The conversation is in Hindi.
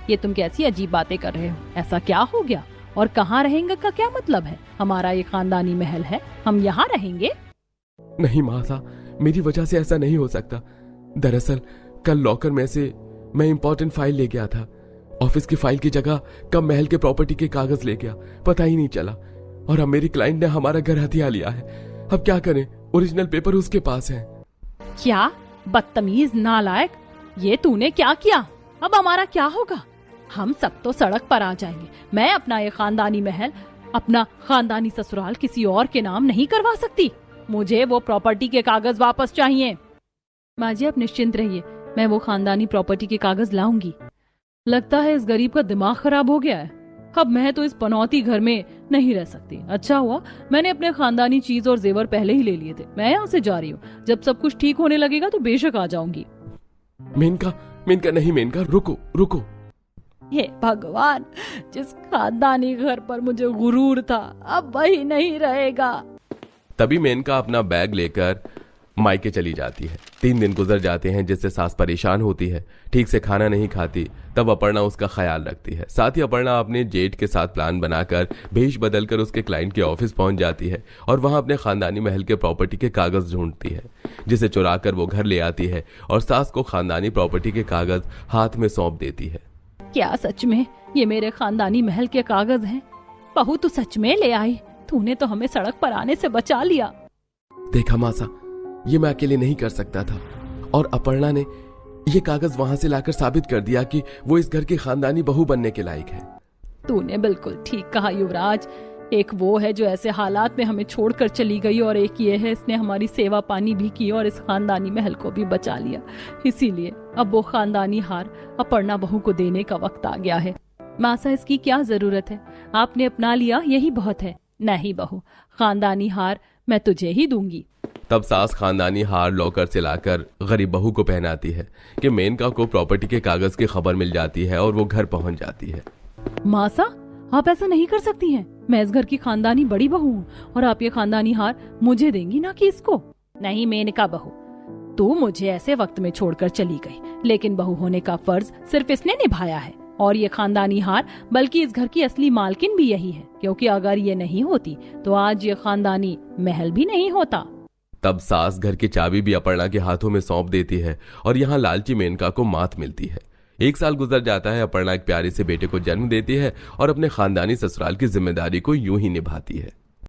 ये तुम कैसी अजीब बातें कर रहे हो? ऐसा क्या हो गया? और कहाँ रहेंगे का क्या मतलब है? हमारा ये खानदानी महल है, हम यहाँ रहेंगे। नहीं मासा, मेरी वजह से ऐसा नहीं हो सकता। दरअसल कल लॉकर में से मैं इंपॉर्टेंट फाइल ले गया था। ऑफिस की फाइल की जगह कब महल के प्रॉपर्टी के कागज ले गया, पता ही नहीं चला। और अब मेरी क्लाइंट ने हमारा घर हथिया लिया है। अब क्या करें? ओरिजिनल पेपर उसके पास है। क्या बदतमीज नालायक, ये तूने क्या किया? अब हमारा क्या होगा? हम सब तो सड़क पर आ जाएंगे। मैं अपना ये खानदानी महल, अपना खानदानी ससुराल किसी और के नाम नहीं करवा सकती। मुझे वो प्रॉपर्टी के कागज वापस चाहिए। माँ जी आप निश्चिंत रहिए, मैं वो खानदानी प्रॉपर्टी के कागज लाऊंगी। लगता है इस गरीब का दिमाग खराब हो गया है। अब मैं तो इस पनौती घर में नहीं रह सकती। अच्छा हुआ मैंने अपने खानदानी चीज और जेवर पहले ही ले लिए थे। मैं यहाँ से जा रही हूँ। जब सब कुछ ठीक होने लगेगा तो बेशक आ जाऊंगी। मेनका, मेनका नहीं मेनका, रुको रुको। हे भगवान, जिस खानदानी घर पर मुझे गुरूर था अब वही नहीं रहेगा। तभी मेनका अपना बैग लेकर मायके चली जाती है। 3 दिन गुजर जाते हैं जिससे सास परेशान होती है, ठीक से खाना नहीं खाती। तब अपर्णा उसका ख्याल रखती है। साथ ही अपर्णा अपने जेठ के साथ प्लान बनाकर भेष बदलकर उसके क्लाइंट के ऑफिस पहुंच जाती है और वहां अपने खानदानी महल के प्रॉपर्टी के कागज ढूंढती है, जिसे चुराकर वो घर ले आती है और सास को खानदानी प्रॉपर्टी के कागज हाथ में सौंप देती है। क्या सच में ये मेरे खानदानी महल के कागज हैं? बहू तू सच में ले आई? तूने तो हमें सड़क पर आने से बचा लिया। देखा मासा, ये मैं अकेले नहीं कर सकता था और अपर्णा ने ये कागज वहां से लाकर साबित कर दिया कि वो इस घर की खानदानी बहू बनने के लायक है। तूने बिल्कुल ठीक कहा युवराज। एक वो है जो ऐसे हालात में हमें छोड़कर चली गई और एक ये है इसने हमारी सेवा पानी भी की और इस खानदानी महल को भी बचा लिया। इसीलिए अब वो खानदानी हार अपर्णा बहू को देने का वक्त आ गया है। मासा इसकी क्या जरूरत है? आपने अपना लिया यही बहुत है। नहीं बहू, खानदानी हार मैं तुझे ही दूंगी। तब सास खानदानी हार लॉकर से लाकर गरीब बहू को पहनाती है कि मेनका को प्रॉपर्टी के कागज की खबर मिल जाती है और वो घर पहुंच जाती है। मासा आप ऐसा नहीं कर सकती हैं। मैं इस घर की खानदानी बड़ी बहू हूँ और आप ये खानदानी हार मुझे देंगी ना कि इसको। नहीं मेनका बहू, तू मुझे ऐसे वक्त में छोड़कर चली गई, लेकिन बहू होने का फर्ज सिर्फ इसने निभाया है। और ये खानदानी हार बल्कि इस घर की असली मालकिन भी यही है, क्योंकि अगर ये नहीं होती तो आज ये खानदानी महल भी नहीं होता। तब सास घर की चाबी भी अपर्णा के हाथों में सौंप देती है और यहाँ लालची मेनका को मात मिलती है। 1 साल गुजर जाता है। अपर्णा एक प्यारे से बेटे को जन्म देती है और अपने खानदानी ससुराल की जिम्मेदारी को यूं ही निभाती है।